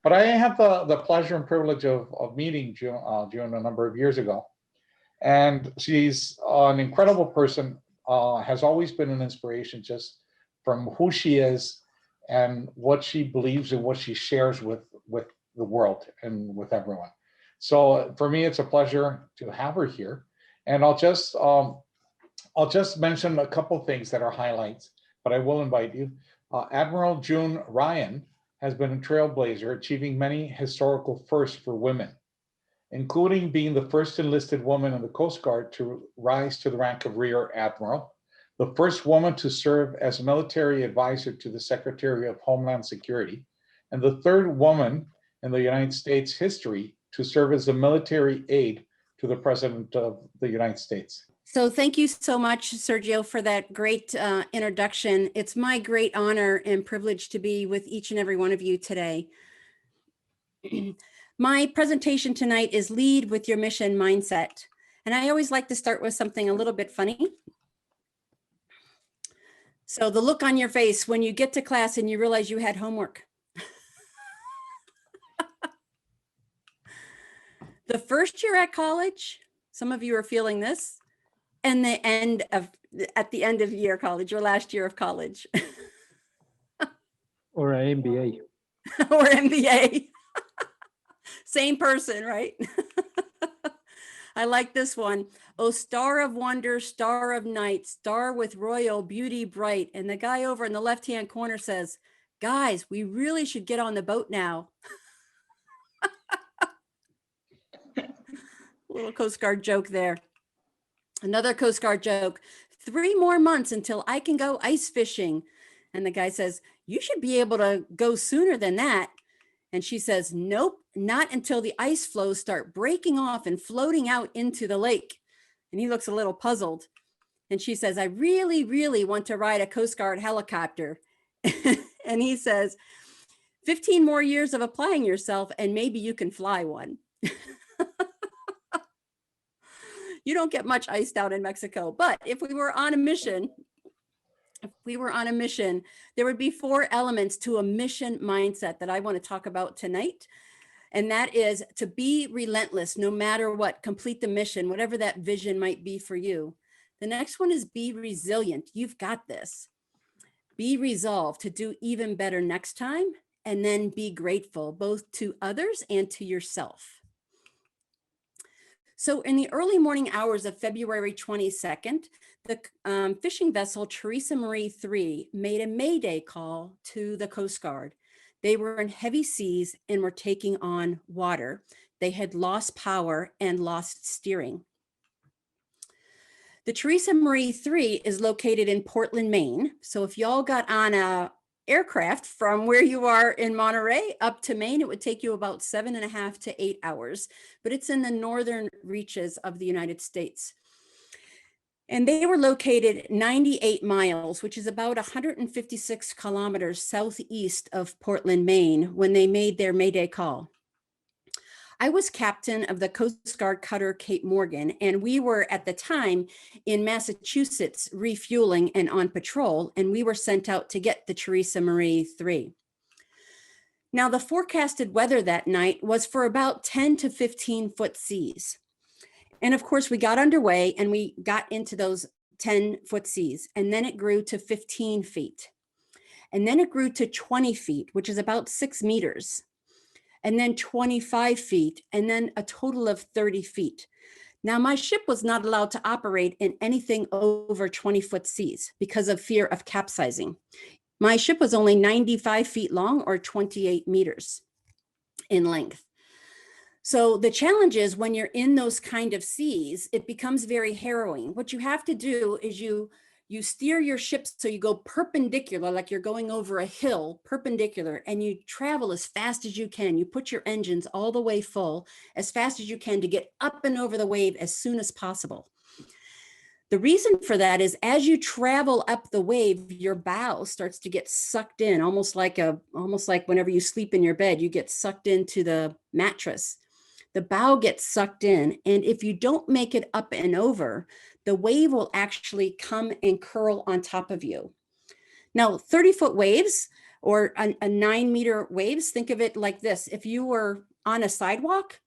But I had the pleasure and privilege of meeting June a number of years ago. And she's an incredible person, has always been an inspiration just from who she is and what she believes and what she shares with the world and with everyone. So for me, it's a pleasure to have her here. And I'll just mention a couple things that are highlights, but I will invite you. Admiral June Ryan has been a trailblazer, achieving many historical firsts for women, including being the first enlisted woman in the Coast Guard to rise to the rank of Rear Admiral, the first woman to serve as military advisor to the Secretary of Homeland Security, and the third woman in the United States history to serve as a military aide to the President of the United States. So thank you so much, Sergio, for that great introduction. It's my great honor and privilege to be with each and every one of you today. My presentation tonight is Lead with Your Mission Mindset. And I always like to start with something a little bit funny. So the look on your face when you get to class and you realize you had homework. The first year at college, some of you are feeling this, and at the end of year college, your last year of college. Or an MBA. Or MBA. Same person, right? I like this one. Oh, star of wonder, star of night, star with royal beauty bright. And the guy over in the left-hand corner says, guys, we really should get on the boat now. Little Coast Guard joke there. Another Coast Guard joke. 3 more months until I can go ice fishing. And the guy says, you should be able to go sooner than that. And she says, nope, not until the ice floes start breaking off and floating out into the lake. And he looks a little puzzled. And she says, I really, really want to ride a Coast Guard helicopter. And he says, 15 more years of applying yourself and maybe you can fly one. You don't get much ice down in Mexico, but if we were on a mission, there would be 4 elements to a mission mindset that I want to talk about tonight. And that is to be relentless, no matter what, complete the mission, whatever that vision might be for you. The next one is be resilient. You've got this. Be resolved to do even better next time, and then be grateful, both to others and to yourself. So in the early morning hours of February 22nd, the fishing vessel Teresa Marie 3 made a mayday call to the Coast Guard. They were in heavy seas and were taking on water. They had lost power and lost steering. The Teresa Marie 3 is located in Portland, Maine. So if y'all got on a aircraft from where you are in Monterey up to Maine, it would take you about 7.5 to 8 hours, but it's in the northern reaches of the United States. And they were located 98 miles, which is about 156 kilometers southeast of Portland, Maine, when they made their mayday call. I was captain of the Coast Guard cutter Cape Morgan, and we were at the time in Massachusetts refueling and on patrol, and we were sent out to get the Teresa Marie 3. Now, the forecasted weather that night was for about 10 to 15 foot seas. And of course, we got underway and we got into those 10 foot seas, and then it grew to 15 feet. And then it grew to 20 feet, which is about 6 meters. And then 25 feet, and then a total of 30 feet. Now, my ship was not allowed to operate in anything over 20-foot seas because of fear of capsizing. My ship was only 95 feet long, or 28 meters in length. So the challenge is when you're in those kind of seas, it becomes very harrowing. What you have to do is you steer your ship so you go perpendicular, like you're going over a hill, perpendicular, and you travel as fast as you can. You put your engines all the way full as fast as you can to get up and over the wave as soon as possible. The reason for that is as you travel up the wave, your bow starts to get sucked in, almost like whenever you sleep in your bed, you get sucked into the mattress. The bow gets sucked in, and if you don't make it up and over, the wave will actually come and curl on top of you. Now, 30-foot waves or a 9-meter waves. Think of it like this. If you were on a sidewalk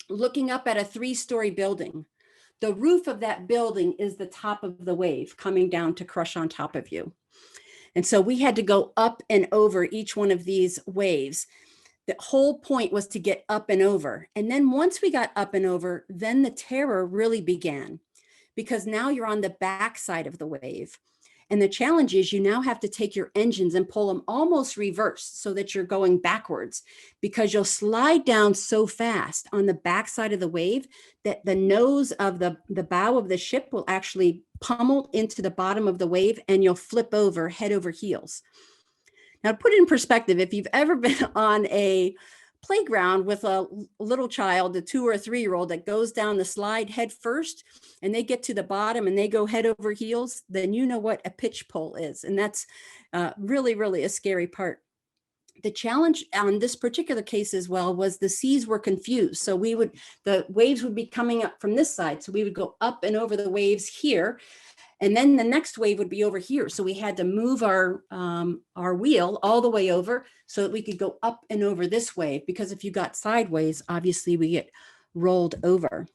looking up at a 3-story building, the roof of that building is the top of the wave coming down to crush on top of you. And so we had to go up and over each one of these waves. The whole point was to get up and over. And then once we got up and over, then the terror really began, because now you're on the back side of the wave. And the challenge is you now have to take your engines and pull them almost reverse so that you're going backwards, because you'll slide down so fast on the backside of the wave that the nose of the bow of the ship will actually pummel into the bottom of the wave, and you'll flip over head over heels. Now, to put it in perspective, if you've ever been on a playground with a little child, a 2 or 3-year-old that goes down the slide head first, and they get to the bottom and they go head over heels, then you know what a pitch pull is. And that's really, really a scary part. The challenge on this particular case as well was the seas were confused. So the waves would be coming up from this side. So we would go up and over the waves here, and then the next wave would be over here. So we had to move our wheel all the way over so that we could go up and over this wave, because if you got sideways, obviously we get rolled over.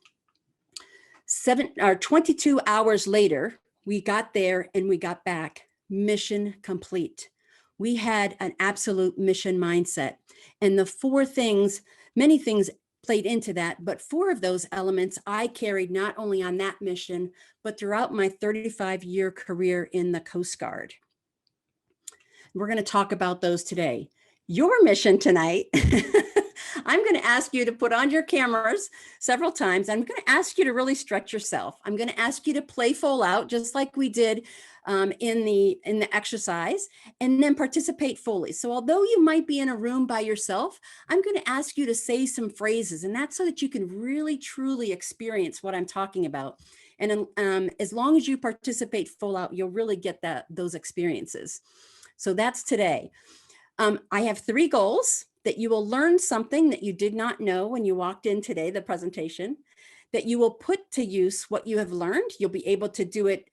22 hours later, we got there and we got back. Mission complete. We had an absolute mission mindset. And the 4 things, many things played into that, but 4 of those elements I carried not only on that mission, but throughout my 35-year career in the Coast Guard. We're going to talk about those today. Your mission tonight, I'm going to ask you to put on your cameras several times. I'm going to ask you to really stretch yourself. I'm going to ask you to play full out, just like we did in the exercise, and then participate fully. So although you might be in a room by yourself, I'm going to ask you to say some phrases, and that's so that you can really, truly experience what I'm talking about. And as long as you participate full out, you'll really get those experiences. So that's today. I have 3 goals: that you will learn something that you did not know when you walked in today, the presentation, that you will put to use what you have learned. You'll be able to do it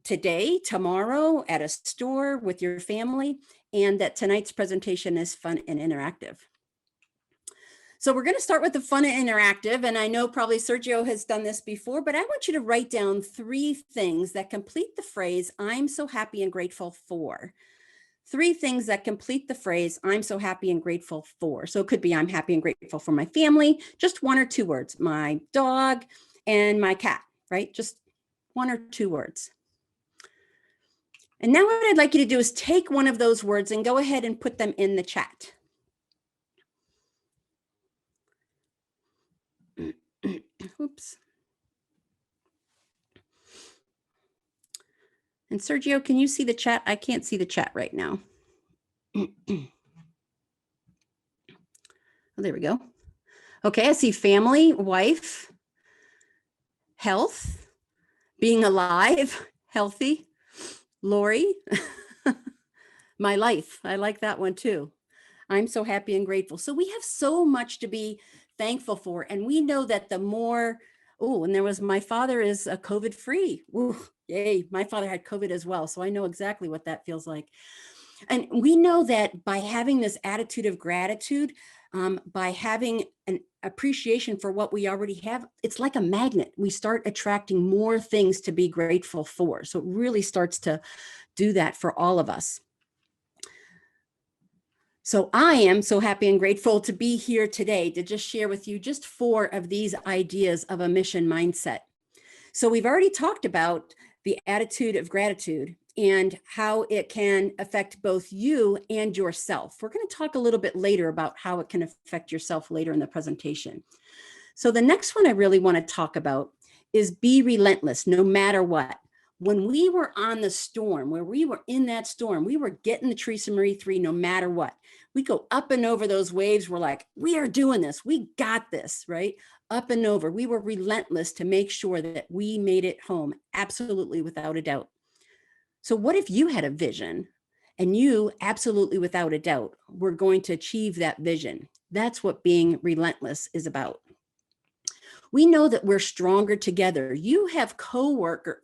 today, tomorrow, at a store, with your family, and that tonight's presentation is fun and interactive. So we're going to start with the fun and interactive, and I know probably Sergio has done this before, but I want you to write down 3 things that complete the phrase, "I'm so happy and grateful for." 3 things that complete the phrase, "I'm so happy and grateful for." So it could be, I'm happy and grateful for my family, just 1 or 2 words, my dog and my cat, right? Just 1 or 2 words. And now what I'd like you to do is take one of those words and go ahead and put them in the chat. Oops. And Sergio, can you see the chat? I can't see the chat right now. Oh, there we go. Okay, I see family, wife, health, being alive, healthy, Lori, my life. I like that one too. I'm so happy and grateful. So we have so much to be thankful for. And we know that the more, and there was, my father is a COVID-free. Ooh, yay, my father had COVID as well. So I know exactly what that feels like. And we know that by having this attitude of gratitude, by having an appreciation for what we already have, it's like a magnet. We start attracting more things to be grateful for. So it really starts to do that for all of us. So I am so happy and grateful to be here today to just share with you just 4 of these ideas of a mission mindset. So we've already talked about the attitude of gratitude and how it can affect both you and yourself. We're going to talk a little bit later about how it can affect yourself later in the presentation. So the next one I really want to talk about is be relentless no matter what. When we were on the storm, where we were in that storm, we were getting the Teresa Marie 3 no matter what. We go up and over those waves. We're like, we are doing this. We got this, right? Up and over. We were relentless to make sure that we made it home, absolutely without a doubt. So what if you had a vision and you absolutely without a doubt were going to achieve that vision? That's what being relentless is about. We know that we're stronger together. You have cohort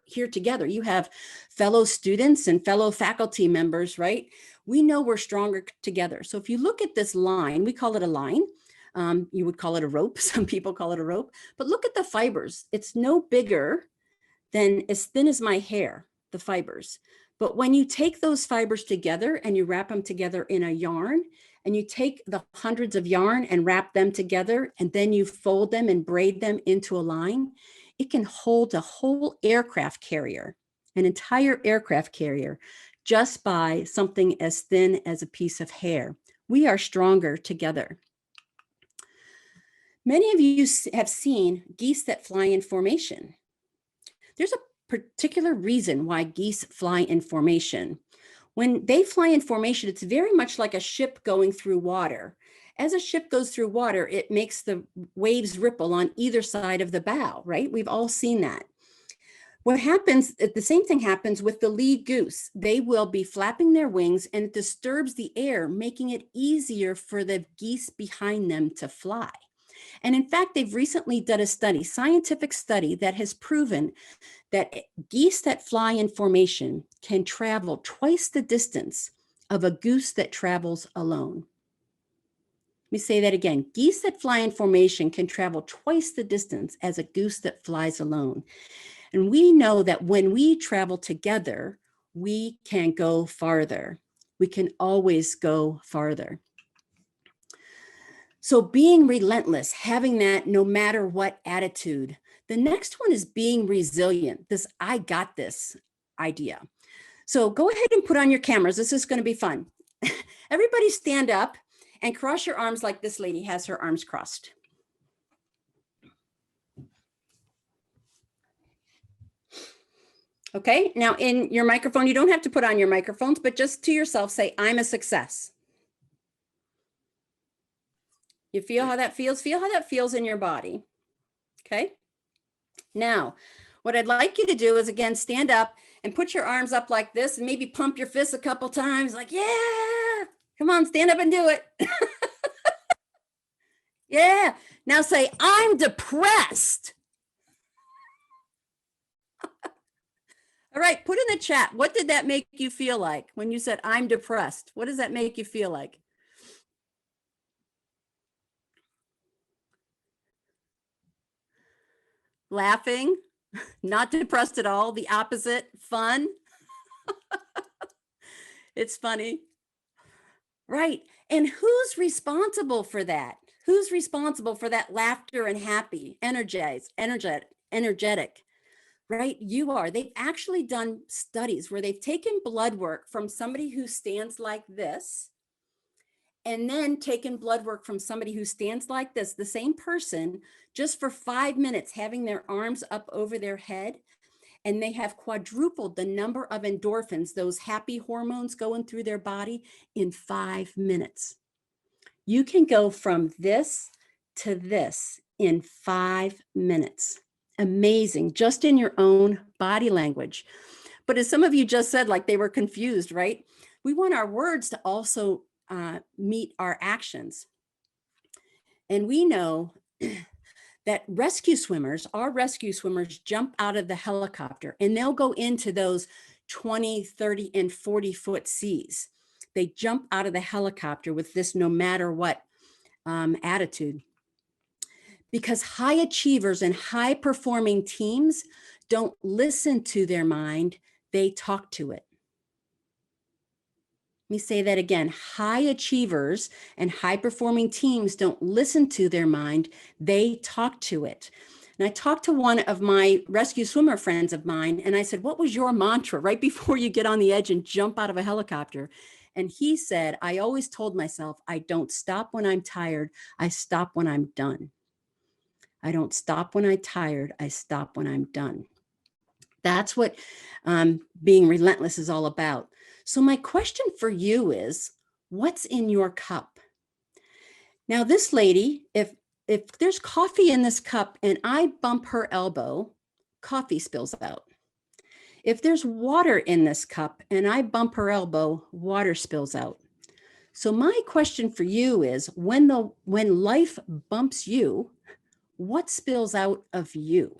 here together. You have fellow students and fellow faculty members, right? We know we're stronger together. So if you look at this line, we call it a line. You would call it a rope. Some people call it a rope, but look at the fibers. It's no bigger than as thin as my hair, the fibers. But when you take those fibers together and you wrap them together in a yarn, and you take the hundreds of yarn and wrap them together, and then you fold them and braid them into a line, it can hold a whole aircraft carrier, an entire aircraft carrier, just by something as thin as a piece of hair. We are stronger together. Many of you have seen geese that fly in formation. There's a particular reason why geese fly in formation. When they fly in formation, it's very much like a ship going through water. As a ship goes through water, it makes the waves ripple on either side of the bow, right? We've all seen that. What happens, the same thing happens with the lead goose. They will be flapping their wings and it disturbs the air, making it easier for the geese behind them to fly. And in fact, they've recently done a study, scientific study, that has proven that geese that fly in formation can travel twice the distance of a goose that travels alone. Let me say that again. Geese that fly in formation can travel twice the distance as a goose that flies alone. And we know that when we travel together, we can go farther. We can always go farther. So being relentless, having that no matter what attitude. The next one is being resilient, this I got this idea. So go ahead and put on your cameras. This is going to be fun. Everybody stand up and cross your arms like this lady has her arms crossed. Okay, now in your microphone, you don't have to put on your microphones, but just to yourself say, I'm a success. You feel how that feels? Feel how that feels in your body. Okay. Now, what I'd like you to do is, again, stand up and put your arms up like this and maybe pump your fists a couple times like, yeah, come on, stand up and do it. Yeah. Now say, I'm depressed. All right, put in the chat, what did that make you feel like when you said, I'm depressed? What does that make you feel like? Laughing, not depressed at all, the opposite, fun. It's funny. Right. And who's responsible for that? Who's responsible for that laughter and happy, energetic, right? You are. They've actually done studies where they've taken blood work from somebody who stands like this, and then taken blood work from somebody who stands like this, the same person, just for 5 minutes, having their arms up over their head. And they have quadrupled the number of endorphins, those happy hormones going through their body, in 5 minutes. You can go from this to this in 5 minutes. Amazing, just in your own body language. But as some of you just said, like they were confused, right? We want our words to also meet our actions. And we know that our rescue swimmers jump out of the helicopter and they'll go into those 20, 30, and 40-foot seas. They jump out of the helicopter with this no matter what attitude. Because high achievers and high performing teams don't listen to their mind, they talk to it. Let me say that again. High achievers and high performing teams don't listen to their mind, they talk to it. And I talked to one of my rescue swimmer friends of mine, and I said, what was your mantra right before you get on the edge and jump out of a helicopter? And he said, I always told myself, I don't stop when I'm tired, I stop when I'm done. I don't stop when I'm tired, I stop when I'm done. That's what being relentless is all about. So my question for you is, what's in your cup? Now this lady, if there's coffee in this cup and I bump her elbow, coffee spills out. If there's water in this cup and I bump her elbow, water spills out. So my question for you is, when life bumps you, what spills out of you?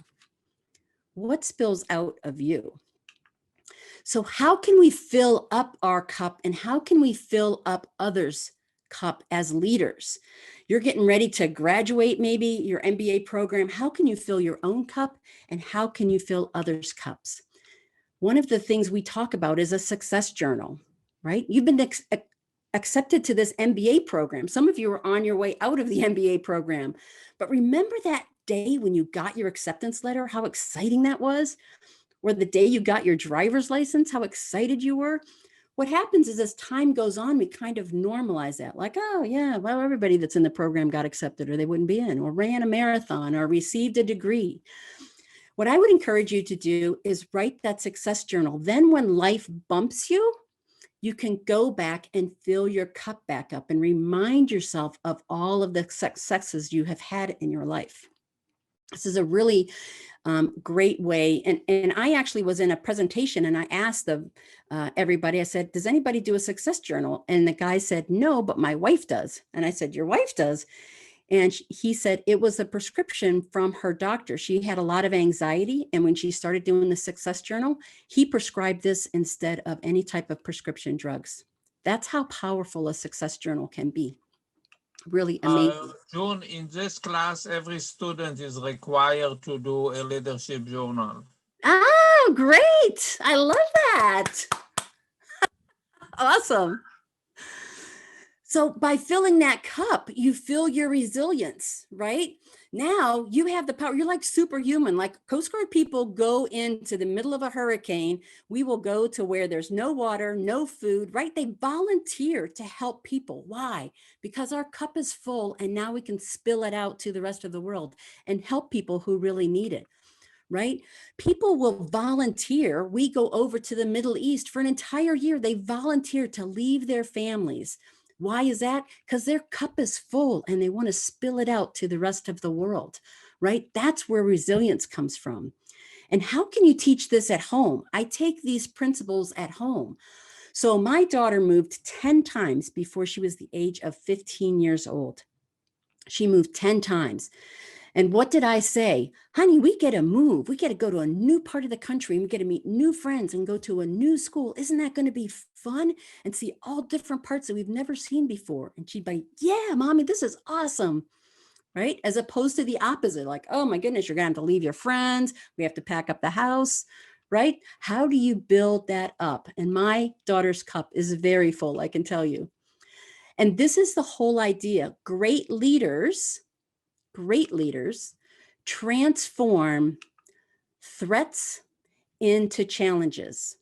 What spills out of you? So how can we fill up our cup, and how can we fill up others' cup as leaders? You're getting ready to graduate, maybe your MBA program. How can you fill your own cup, and how can you fill others' cups? One of the things we talk about is a success journal, right? You've been accepted to this MBA program. Some of you are on your way out of the MBA program, but remember that day when you got your acceptance letter, how exciting that was? Or the day you got your driver's license, how excited you were? What happens is as time goes on, we kind of normalize that. Like, oh yeah, well, everybody that's in the program got accepted or they wouldn't be in, or ran a marathon or received a degree. What I would encourage you to do is write that success journal. Then when life bumps you, you can go back and fill your cup back up and remind yourself of all of the successes you have had in your life. This is a really great way. And I actually was in a presentation and I asked everybody, I said, does anybody do a success journal? And the guy said, no, but my wife does. And I said, your wife does? And he said it was a prescription from her doctor. She had a lot of anxiety. And when she started doing the success journal, he prescribed this instead of any type of prescription drugs. That's how powerful a success journal can be. Really amazing. June, in this class, every student is required to do a leadership journal. Oh, great. I love that. Awesome. So by filling that cup, you fill your resilience, right? Now you have the power. You're like superhuman. Like Coast Guard people go into the middle of a hurricane. We will go to where there's no water, no food, right? They volunteer to help people. Why? Because our cup is full and now we can spill it out to the rest of the world and help people who really need it. Right? People will volunteer. We go over to the Middle East for an entire year. They volunteer to leave their families. Why is that? Because their cup is full and they want to spill it out to the rest of the world, right? That's where resilience comes from. And how can you teach this at home? I take these principles at home. So my daughter moved 10 times before she was the age of 15 years old. She moved 10 times. And what did I say? Honey, we get to move. We get to go to a new part of the country and we get to meet new friends and go to a new school. Isn't that going to be fun? And see all different parts that we've never seen before. And she'd be, yeah, mommy, this is awesome. Right? As opposed to the opposite, like, oh my goodness, you're going to have to leave your friends. We have to pack up the house. Right? How do you build that up? And my daughter's cup is very full, I can tell you. And this is the whole idea. Great leaders transform threats into challenges.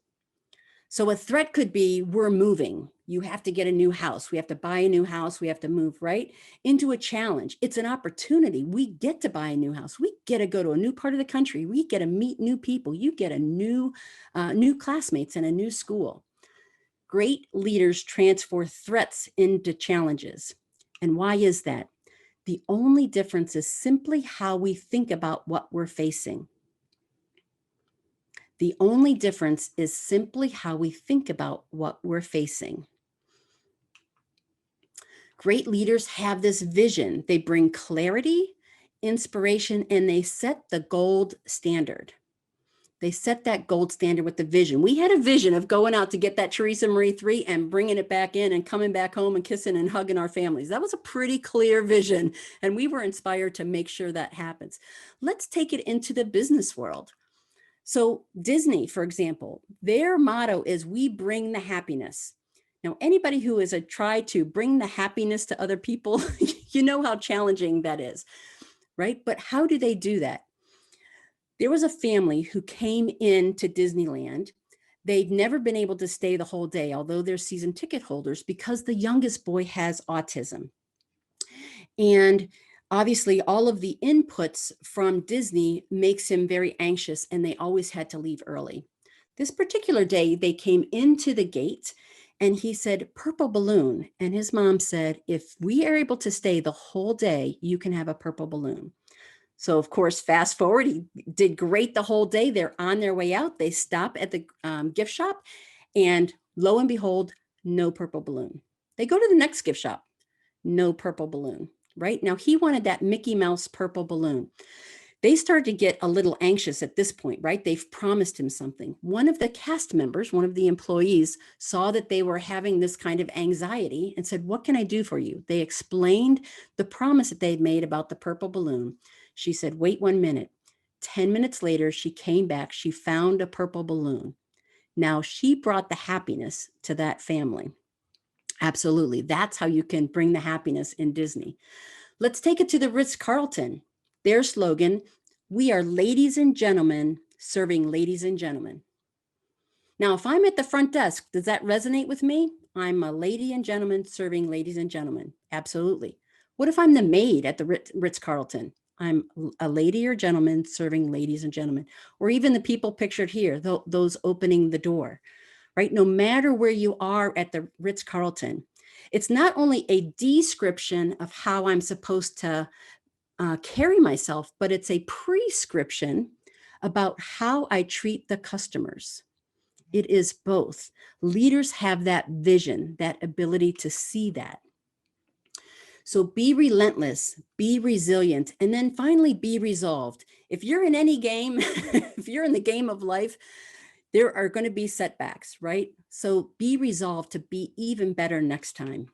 So a threat could be, we're moving. You have to get a new house. We have to buy a new house. We have to move, right? Into a challenge. It's an opportunity. We get to buy a new house. We get to go to a new part of the country. We get to meet new people. You get a new classmates in a new school. Great leaders transform threats into challenges. And why is that? The only difference is simply how we think about what we're facing. The only difference is simply how we think about what we're facing. Great leaders have this vision. They bring clarity, inspiration, and they set the gold standard. They set that gold standard with the vision. We had a vision of going out to get that Teresa Marie 3 and bringing it back in and coming back home and kissing and hugging our families. That was a pretty clear vision. And we were inspired to make sure that happens. Let's take it into the business world. So Disney, for example, their motto is we bring the happiness. Now, anybody who has tried to bring the happiness to other people, you know how challenging that is, right? But how do they do that? There was a family who came into Disneyland. They'd never been able to stay the whole day, although they're season ticket holders, because the youngest boy has autism. And obviously all of the inputs from Disney makes him very anxious, and they always had to leave early. This particular day, they came into the gate and he said, purple balloon. And his mom said, if we are able to stay the whole day, you can have a purple balloon. So of course, fast forward, he did great the whole day. They're on their way out. They stop at the gift shop and lo and behold, no purple balloon. They go to the next gift shop, no purple balloon. right? Now he wanted that Mickey Mouse purple balloon. They started to get a little anxious at this point, right? They've promised him something. One of the cast members, one of the employees, saw that they were having this kind of anxiety and said, "What can I do for you?" They explained the promise that they'd made about the purple balloon. She said, "Wait 1 minute." 10 minutes later, she came back. She found a purple balloon. Now she brought the happiness to that family. Absolutely. That's how you can bring the happiness in Disney. Let's take it to the Ritz-Carlton. Their slogan, "We are ladies and gentlemen serving ladies and gentlemen." Now, if I'm at the front desk, does that resonate with me? I'm a lady and gentleman serving ladies and gentlemen. Absolutely. What if I'm the maid at the Ritz-Carlton? I'm a lady or gentleman serving ladies and gentlemen, or even the people pictured here, those opening the door, right? No matter where you are at the Ritz-Carlton, it's not only a description of how I'm supposed to carry myself, but it's a prescription about how I treat the customers. It is both. Leaders have that vision, that ability to see that. So be relentless, be resilient, and then finally be resolved. If you're in any game, if you're in the game of life, there are going to be setbacks, right? So be resolved to be even better next time.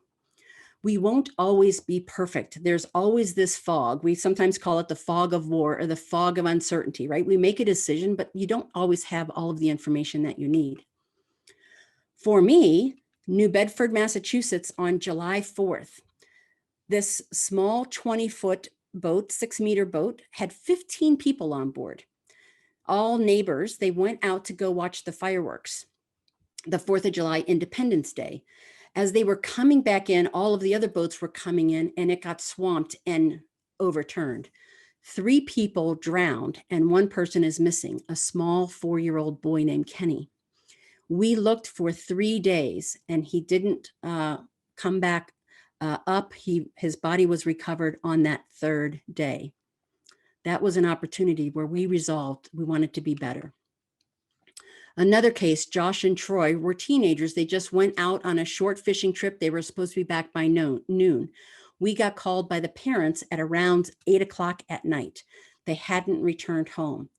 We won't always be perfect. There's always this fog. We sometimes call it the fog of war or the fog of uncertainty, right? We make a decision, but you don't always have all of the information that you need. For me, New Bedford, Massachusetts, on July 4th, this small 20-foot boat, 6-meter boat, had 15 people on board. All neighbors. They went out to go watch the fireworks, the 4th of July, Independence Day. As they were coming back in, all of the other boats were coming in and it got swamped and overturned. 3 people drowned and 1 person is missing, a small 4-year-old boy named Kenny. We looked for 3 days and he didn't come back up. His body was recovered on that 3rd day. That was an opportunity where we resolved we wanted to be better. Another case, Josh and Troy were teenagers. They just went out on a short fishing trip. They were supposed to be back by noon. We got called by the parents at around 8 o'clock at night. They hadn't returned home.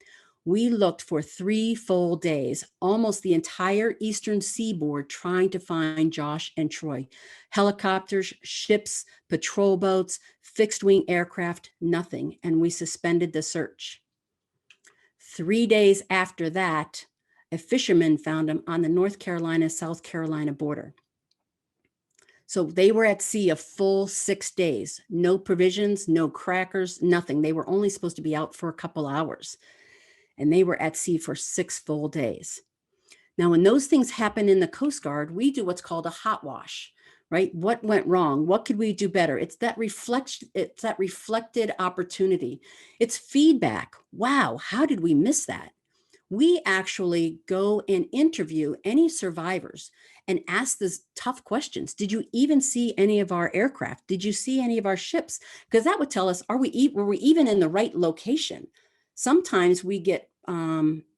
We looked for 3 full days, almost the entire eastern seaboard, trying to find Josh and Troy. Helicopters, ships, patrol boats, fixed wing aircraft, nothing. And we suspended the search. 3 days after that, a fisherman found them on the North Carolina, South Carolina border. So they were at sea a full 6 days, no provisions, no crackers, nothing. They were only supposed to be out for a couple hours. And they were at sea for 6 full days. Now, when those things happen in the Coast Guard, we do what's called a hot wash, right? What went wrong? What could we do better? It's that reflected opportunity. It's feedback. Wow, how did we miss that? We actually go and interview any survivors and ask these tough questions. Did you even see any of our aircraft? Did you see any of our ships? Because that would tell us, were we even in the right location? Sometimes we get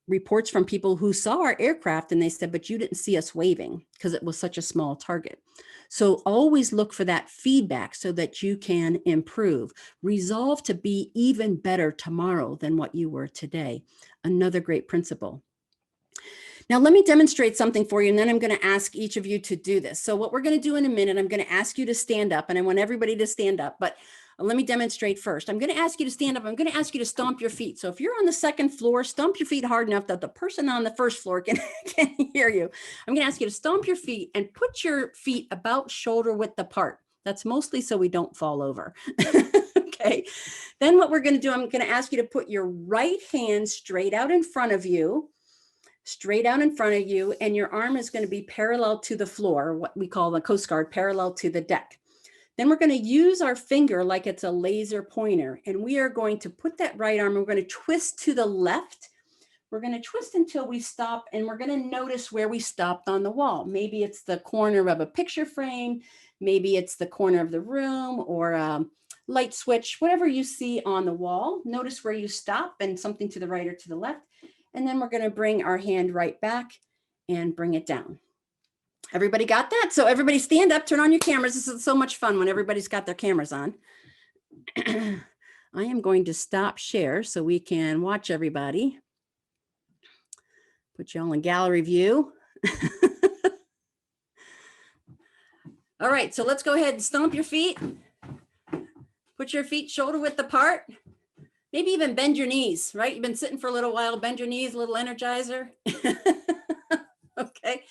reports from people who saw our aircraft and they said, but you didn't see us waving because it was such a small target. So always look for that feedback so that you can improve. Resolve to be even better tomorrow than what you were today. Another great principle. Now, let me demonstrate something for you, and then I'm going to ask each of you to do this. So what we're going to do in a minute, I'm going to ask you to stand up, and I want everybody to stand up, but let me demonstrate first. I'm going to ask you to stand up. I'm going to ask you to stomp your feet. So if you're on the 2nd floor, stomp your feet hard enough that the person on the 1st floor can hear you. I'm going to ask you to stomp your feet and put your feet about shoulder width apart. That's mostly so we don't fall over. Okay. Then what we're going to do, I'm going to ask you to put your right hand straight out in front of you, and your arm is going to be parallel to the floor, what we call the Coast Guard, parallel to the deck. Then we're going to use our finger like it's a laser pointer, and we are going to put that right arm, we're going to twist to the left. We're going to twist until we stop, and we're going to notice where we stopped on the wall. Maybe it's the corner of a picture frame, maybe it's the corner of the room or a light switch, whatever you see on the wall. Notice where you stop and something to the right or to the left. And then we're going to bring our hand right back and bring it down. Everybody got that? So everybody stand up, turn on your cameras. This is so much fun when everybody's got their cameras on. I am going to stop share so we can watch everybody. Put you all in gallery view. All right, so let's go ahead and stomp your feet. Put your feet shoulder width apart. Maybe even bend your knees, right? You've been sitting for a little while, bend your knees, a little energizer. Okay,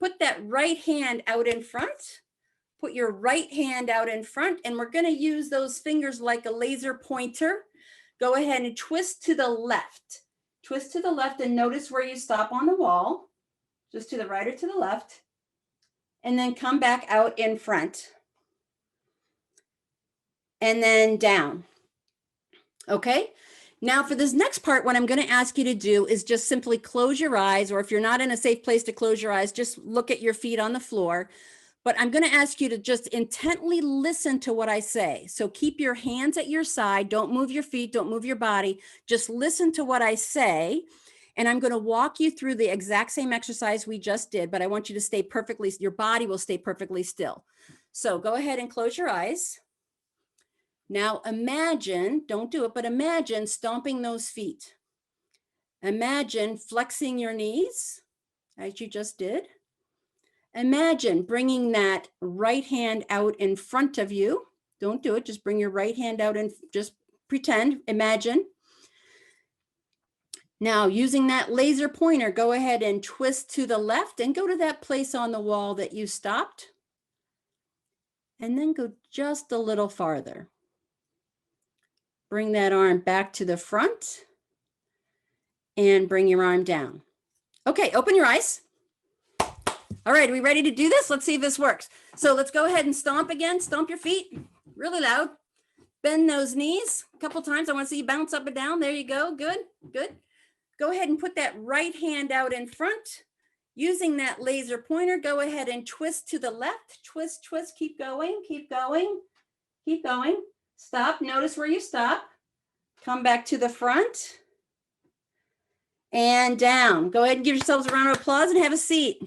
put that right hand out in front. Put your right hand out in front, and we're gonna use those fingers like a laser pointer. Go ahead and twist to the left. Twist to the left and notice where you stop on the wall, just to the right or to the left, and then come back out in front. And then down. Okay, now for this next part, what I'm going to ask you to do is just simply close your eyes, or if you're not in a safe place to close your eyes, just look at your feet on the floor. But I'm going to ask you to just intently listen to what I say. So keep your hands at your side. Don't move your feet. Don't move your body. Just listen to what I say. And I'm going to walk you through the exact same exercise we just did, but I want you to stay perfectly, your body will stay perfectly still. So go ahead and close your eyes. Now imagine, don't do it, but imagine stomping those feet. Imagine flexing your knees as you just did. Imagine bringing that right hand out in front of you. Don't do it, just bring your right hand out and just pretend, imagine. Now using that laser pointer, go ahead and twist to the left and go to that place on the wall that you stopped. And then go just a little farther. Bring that arm back to the front and bring your arm down. Okay, open your eyes. All right, are we ready to do this? Let's see if this works. So let's go ahead and stomp again. Stomp your feet really loud. Bend those knees a couple times. I want to see you bounce up and down. There you go. Good, good. Go ahead and put that right hand out in front. Using that laser pointer, go ahead and twist to the left. Twist, twist, keep going, keep going, keep going. Stop, notice where you stop. Come back to the front and down. Go ahead and give yourselves a round of applause and have a seat.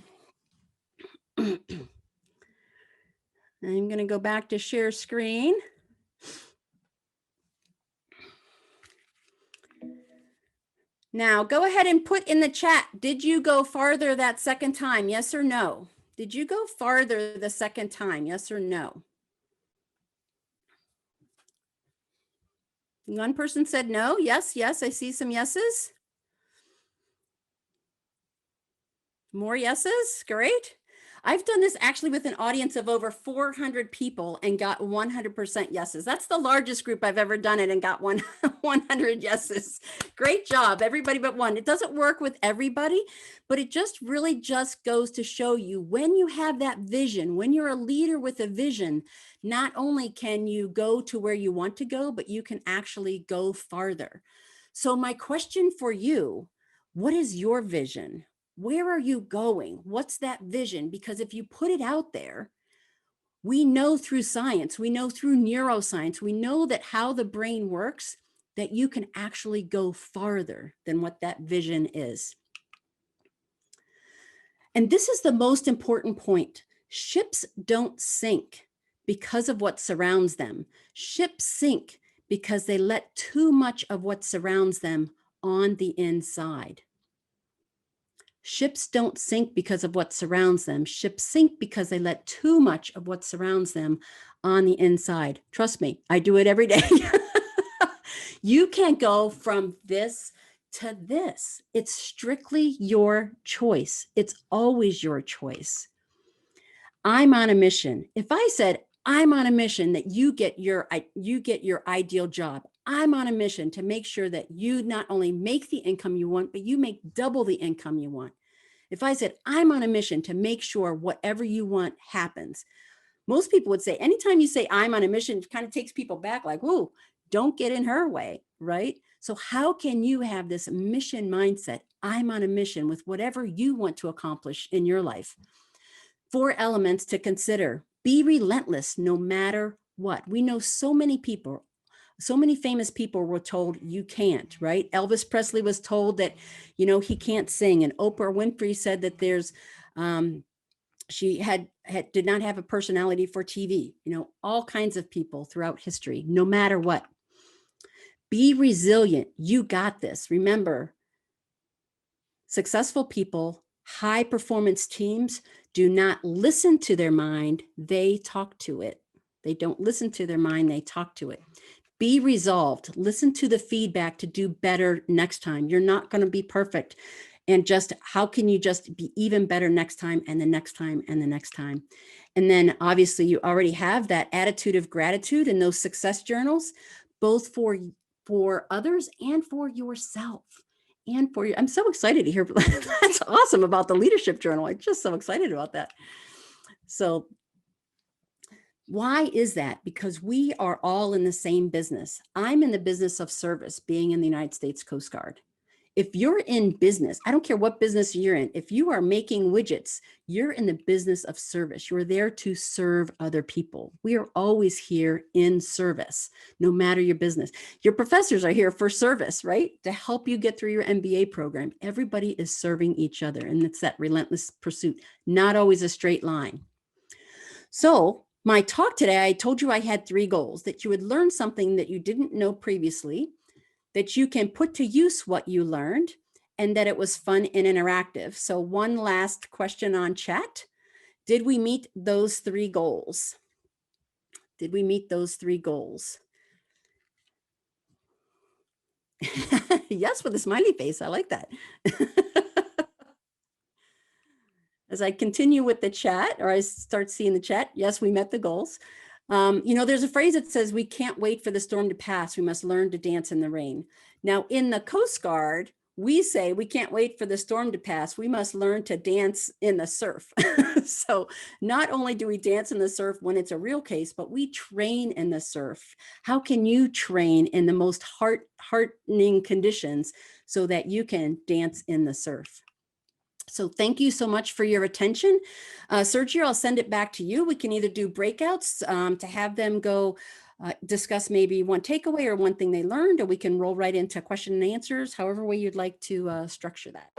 I'm going to go back to share screen. Now go ahead and put in the chat, did you go farther that second time? Yes or no? Did you go farther the second time? Yes or no? One person said no. Yes, yes, I see some yeses. More yeses, great. I've done this actually with an audience of over 400 people and got 100% yeses. That's the largest group I've ever done it and got 100 yeses. Great job, everybody but one. It doesn't work with everybody, but it just really just goes to show you when you have that vision, when you're a leader with a vision, not only can you go to where you want to go, but you can actually go farther. So my question for you, what is your vision? Where are you going? What's that vision? Because if you put it out there, we know through science, we know through neuroscience, we know that how the brain works, that you can actually go farther than what that vision is. And this is the most important point. Ships don't sink because of what surrounds them. Ships sink because they let too much of what surrounds them on the inside. Ships don't sink because of what surrounds them. Ships sink because they let too much of what surrounds them on the inside. Trust me, I do it every day. You can't go from this to this. It's strictly your choice. It's always your choice. I'm on a mission. If I said, I'm on a mission that you get your ideal job. I'm on a mission to make sure that you not only make the income you want, but you make double the income you want. If I said, I'm on a mission to make sure whatever you want happens, most people would say, anytime you say I'm on a mission, it kind of takes people back like, whoa, don't get in her way, right? So how can you have this mission mindset? I'm on a mission with whatever you want to accomplish in your life. 4 elements to consider. Be relentless no matter what. We know so many people, so many famous people were told you can't, right? Elvis Presley was told that, he can't sing. And Oprah Winfrey said that there's She did not have a personality for TV, all kinds of people throughout history, no matter what. Be resilient. You got this. Remember, successful people, high performance teams do not listen to their mind. They talk to it. They don't listen to their mind. They talk to it. Be resolved. Listen to the feedback to do better next time. You're not going to be perfect. And just how can you just be even better next time and the next time and the next time? And then obviously you already have that attitude of gratitude in those success journals, both for others and for yourself. And for you. I'm so excited to hear. That's awesome about the leadership journal. I'm just so excited about that. So why is that? Because we are all in the same business. I'm in the business of service, being in the United States Coast Guard. If you're in business, I don't care what business you're in, if you are making widgets, you're in the business of service. You're there to serve other people. We are always here in service, no matter your business. Your professors are here for service, right? To help you get through your MBA program. Everybody is serving each other, and it's that relentless pursuit, not always a straight line. So my talk today, I told you I had 3 goals: that you would learn something that you didn't know previously, that you can put to use what you learned, and that it was fun and interactive. So one last question on chat. Did we meet those 3 goals? Did we meet those 3 goals? Yes, with a smiley face. I like that. As I continue with the chat, or I start seeing the chat, yes, we met the goals. There's a phrase that says, we can't wait for the storm to pass. We must learn to dance in the rain. Now, in the Coast Guard, we say we can't wait for the storm to pass. We must learn to dance in the surf. So not only do we dance in the surf when it's a real case, but we train in the surf. How can you train in the most heartening conditions so that you can dance in the surf? So thank you so much for your attention. Sergio, I'll send it back to you. We can either do breakouts to have them go discuss maybe one takeaway or one thing they learned, or we can roll right into question and answers, however way you'd like to structure that.